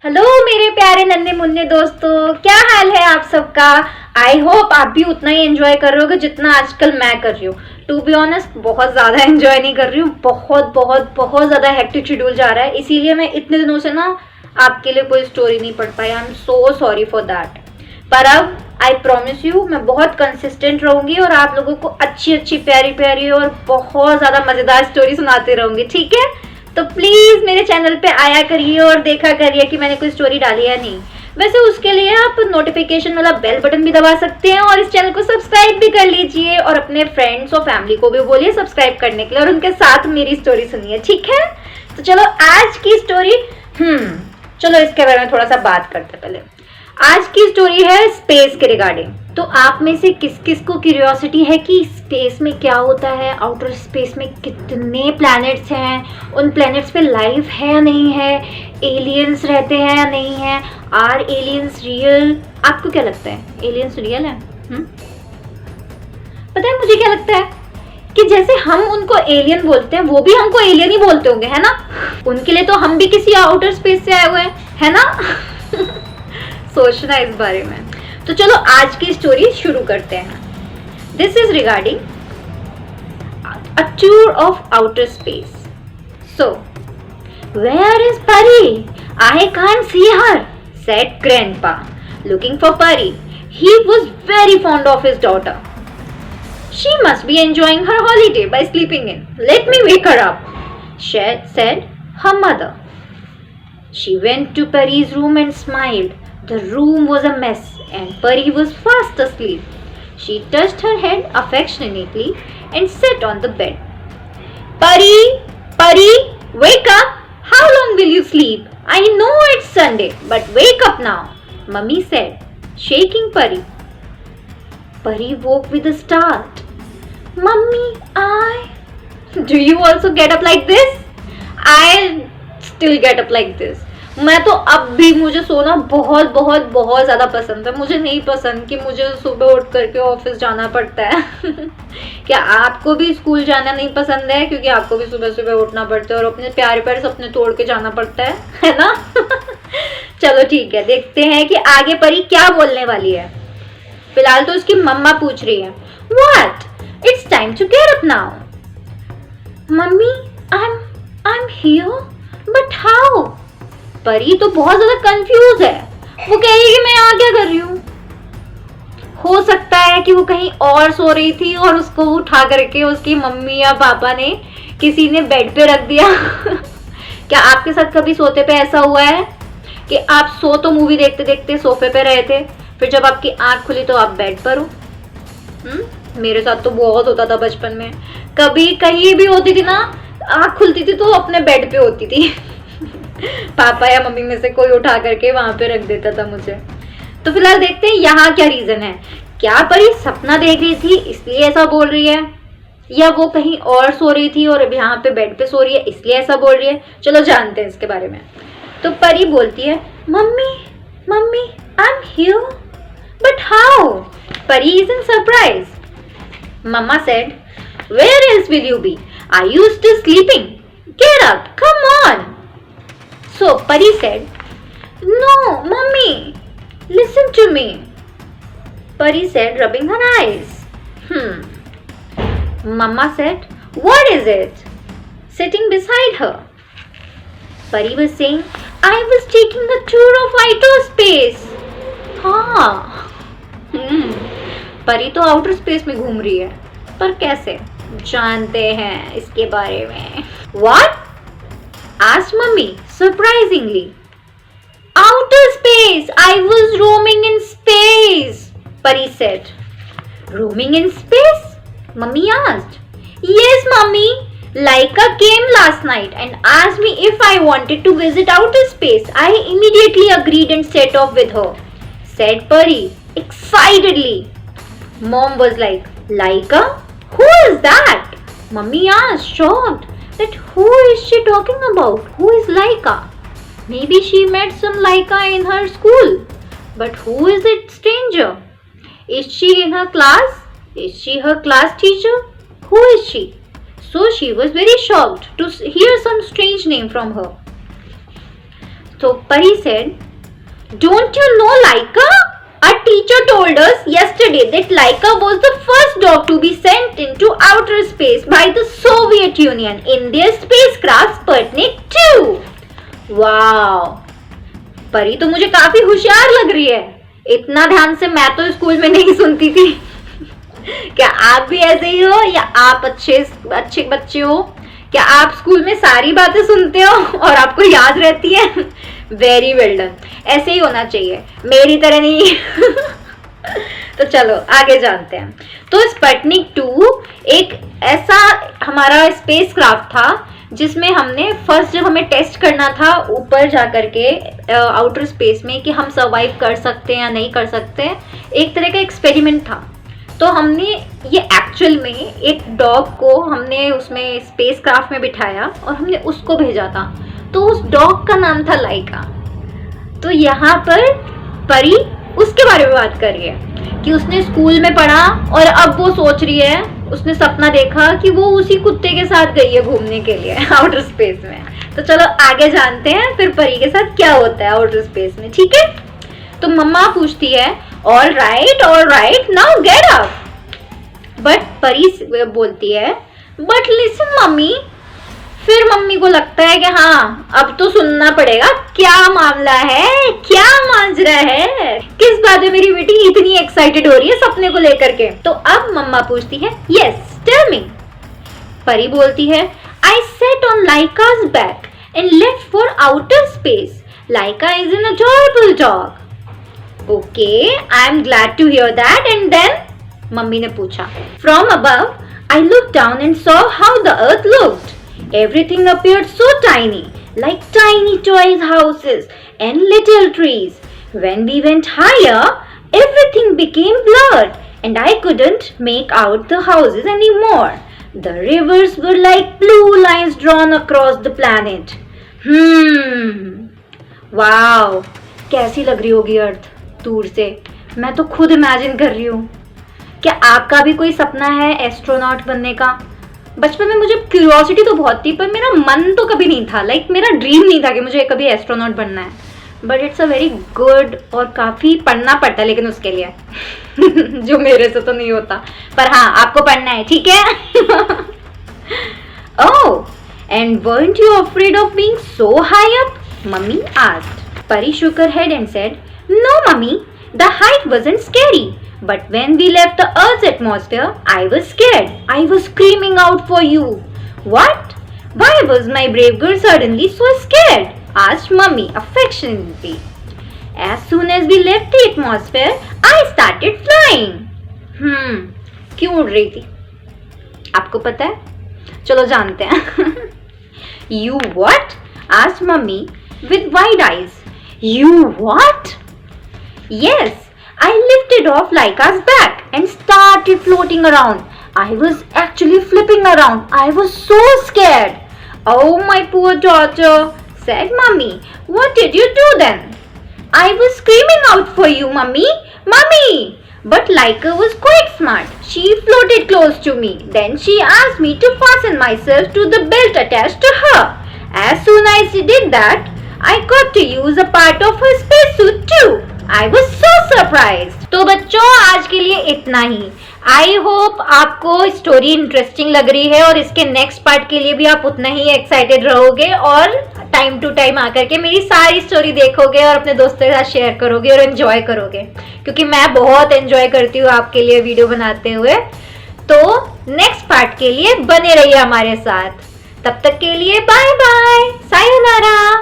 Hello मेरे प्यारे नन्हे मुन्ने दोस्तों, क्या हाल है आप सबका। आई होप आप भी उतना ही एंजॉय कर रहे होगे जितना आजकल मैं कर रही हूँ। टू बी ऑनेस्ट बहुत ज़्यादा एंजॉय नहीं कर रही हूँ, बहुत बहुत बहुत ज़्यादा हेक्टिक शेड्यूल जा रहा है, इसीलिए मैं इतने दिनों से ना आपके लिए कोई स्टोरी नहीं पढ़ पाई। I am so sorry for that. पर अब आई प्रॉमिस यू मैं बहुत कंसिस्टेंट रहूंगी और आप लोगों को अच्छी अच्छी प्यारी प्यारी और बहुत ज़्यादा मज़ेदार स्टोरी सुनाती रहूंगी, ठीक है। तो प्लीज मेरे चैनल पे आया करिए और देखा करिए कि मैंने कोई स्टोरी डाली या नहीं। वैसे उसके लिए आप नोटिफिकेशन वाला बेल बटन भी दबा सकते हैं और इस चैनल को सब्सक्राइब भी कर लीजिए और अपने फ्रेंड्स और फैमिली को भी बोलिए सब्सक्राइब करने के लिए और उनके साथ मेरी स्टोरी सुनिए, ठीक है। तो चलो आज की स्टोरी चलो इसके बारे में थोड़ा सा बात करते पहले। आज की स्टोरी है स्पेस के रिगार्डिंग। तो आप में से किस किस को क्यूरियोसिटी है कि स्पेस में क्या होता है, आउटर स्पेस में कितने प्लैनेट्स हैं, उन प्लैनेट्स पे लाइफ है या नहीं है, एलियंस रहते हैं या नहीं है, आर एलियंस रियल। आपको क्या लगता है एलियंस रियल है? पता है मुझे क्या लगता है कि जैसे हम उनको एलियन बोलते हैं वो भी हमको एलियन ही बोलते होंगे, है ना। उनके लिए तो हम भी किसी आउटर स्पेस से आए हुए हैं, है ना। सोचना इस बारे में। तो चलो आज की स्टोरी शुरू करते हैं। This is regarding a tour of outer space. So where is Pari? I can't see her, said grandpa, looking for Pari. He was very fond of his daughter. She must be enjoying her holiday by sleeping in. Let me wake her up, said her mother. She went to Pari's room and smiled. The room was a mess and Pari was fast asleep. She touched her head affectionately and sat on the bed. Pari, Pari, wake up! How long will you sleep? I know it's Sunday, but wake up now, Mummy said, shaking Pari. Pari woke with a start. Mummy, Do you also get up like this? I still get up like this. मैं तो अब भी मुझे सोना बहुत बहुत बहुत ज़्यादा पसंद है। मुझे नहीं पसंद कि मुझे सुबह उठ करके ऑफिस जाना पड़ता है। क्या आपको भी स्कूल जाना नहीं पसंद है? क्योंकि आपको भी सुबह सुबह उठना पड़ता है और अपने प्यारे प्यारे सपने तोड़ के जाना पड़ता है ना। चलो ठीक है, देखते हैं कि आगे परी क्या बोलने वाली है। फिलहाल तो उसकी मम्मा पूछ रही है, What? It's time to get up now. Mummy, I'm here, but how? परी तो बहुत ज्यादा कंफ्यूज है। वो कह रही है कि मैं यहाँ क्या कर रही हूँ। हो सकता है कि वो कहीं और सो रही थी और उसको उठा करके उसकी मम्मी या पापा ने किसी ने बेड पे रख दिया। क्या आपके साथ कभी सोते पे ऐसा हुआ है कि आप सो तो मूवी देखते देखते सोफे पे रहे थे, फिर जब आपकी आंख खुली तो आप बेड पर हो? मेरे साथ तो बहुत होता था बचपन में। कभी कहीं भी होती थी ना, आंख खुलती थी तो अपने बेड पे होती थी। पापा या मम्मी में से कोई उठा करके वहां पे रख देता था मुझे। तो फिलहाल देखते हैं यहाँ क्या रीजन है। क्या परी सपना देख रही थी इसलिए ऐसा बोल रही है, या वो कहीं और सो रही थी और अब यहाँ पे बेड पे सो रही है इसलिए ऐसा बोल रही है। चलो जानते हैं इसके बारे में। तो परी बोलती है, mummy I am here, but how? Pari is in surprise. Mamma said, where else will you be? Are you still sleeping? Get up, come on. So Pari said, No, Mummy, listen to me. Pari said, rubbing her eyes. Mama said, What is it? Sitting beside her. Pari was saying, I was taking a tour of outer space. हाँ, परी तो outer space में घूम रही है, पर कैसे? जानते हैं इसके बारे में। What? Asked Mummy surprisingly. Outer space! I was roaming in space, Pari said. Roaming in space? Mummy asked. Yes, Mummy. Laika came last night and asked me if I wanted to visit outer space. I immediately agreed and set off with her, said Pari excitedly. Mom was like, Laika? Who is that? Mummy asked, shocked. That who is she talking about? Who is Laika? Maybe she met some Laika in her school. But who is it stranger? Is she in her class? Is she her class teacher? Who is she? So she was very shocked to hear some strange name from her. तो परी said, "Don't you know Laika? Our teacher told us yesterday that Laika was the first dog to be sent into outer space by the Soviet Union in their spacecraft Sputnik 2." Wow, परी तो मुझे काफी होशियार लग रही है। इतना ध्यान से मैं तो स्कूल में नहीं सुनती थी। क्या आप भी ऐसे ही हो, या आप अच्छे बच्चे हो? क्या आप स्कूल में सारी बातें सुनते हो और आपको याद रहती है? वेरी वेल डन, ऐसे ही होना चाहिए, मेरी तरह नहीं। तो चलो आगे जानते हैं। तो स्पुतनिक 2 एक ऐसा हमारा स्पेस क्राफ्ट था जिसमें हमने फर्स्ट जब हमें टेस्ट करना था ऊपर जाकर के आउटर स्पेस में कि हम सर्वाइव कर सकते हैं या नहीं कर सकते, एक तरह का एक्सपेरिमेंट था। तो हमने ये एक्चुअल में एक डॉग को हमने उसमें स्पेस क्राफ्ट में बिठाया और हमने उसको भेजा था। तो उस डॉग का नाम था लाइका। तो यहाँ पर परी उसके बारे में बात कर रही है कि उसने स्कूल में पढ़ा और अब वो सोच रही है, उसने सपना देखा कि वो उसी कुत्ते के साथ गई है घूमने के लिए आउटर स्पेस में। तो चलो आगे जानते हैं फिर परी के साथ क्या होता है आउटर स्पेस में, ठीक है? तो मम्मा पूछती है, all right now get up. But परी बोलती है, बट लिसन मम्मी। फिर मम्मी को लगता है कि हाँ अब तो सुनना पड़ेगा, क्या मामला है, क्या मांजरा है, किस बात में मेरी बेटी इतनी एक्साइटेड हो रही है सपने को लेकर के। तो अब मम्मा पूछती है, यस टेल मी। परी बोलती है, I sat on Laika's back and left for outer space. Laika is an adorable dog. Okay, I am glad to hear that. And then, mummy ने पूछा, From above, I looked down and saw how the earth looked. Everything appeared so tiny, like tiny toy houses and little trees. When we went higher, everything became blurred and I couldn't make out the houses anymore. The rivers were like blue lines drawn across the planet. Wow, कैसी लग रही होगी अर्थ दूर से? मैं तो खुद imagine कर रही हूँ। क्या आपका भी कोई सपना है एस्ट्रोनॉट बनने का? बचपन में मुझे क्यूरियोसिटी तो बहुत थी पर मेरा मन तो कभी नहीं था, मेरा ड्रीम नहीं था कि मुझे कभी एस्ट्रोनॉट बनना है। But it's a very good, और काफ़ी पढ़ना पड़ता है लेकिन उसके लिए जो मेरे से तो नहीं होता, पर हाँ आपको पढ़ना है, ठीक है? ओह, and weren't you afraid of being so high up? Mummy asked. Pari shook her head and said, No, Mummy, the height wasn't scary. But when we left the Earth's atmosphere, I was scared. I was screaming out for you. What? Why was my brave girl suddenly so scared? Asked Mummy affectionately. As soon as we left the atmosphere, I started flying. क्यों उड़ रही थी? आपको पता है? चलो जानते हैं. You what? Asked Mummy with wide eyes. You what? Yes, I lifted off Laika's back and started floating around. I was actually flipping around. I was so scared. Oh, my poor daughter, said Mummy. What did you do then? I was screaming out for you, Mummy. Mummy! But Laika was quite smart. She floated close to me. Then she asked me to fasten myself to the belt attached to her. As soon as she did that, I got to use a part of her spacesuit too. I was so surprised. तो बच्चों आज के लिए इतना ही। I hope आपको story interesting लग रही है और इसके नेक्स्ट पार्ट के लिए भी आप उतना ही एक्साइटेड रहोगे और टाइम टू टाइम आकर के मेरी सारी स्टोरी देखोगे और अपने दोस्तों के साथ शेयर करोगे और एंजॉय करोगे, क्योंकि मैं बहुत एंजॉय करती हूँ आपके लिए वीडियो बनाते हुए। तो नेक्स्ट पार्ट के लिए बने रहिए हमारे साथ। तब तक के लिए बाय बाय, सायोनारा।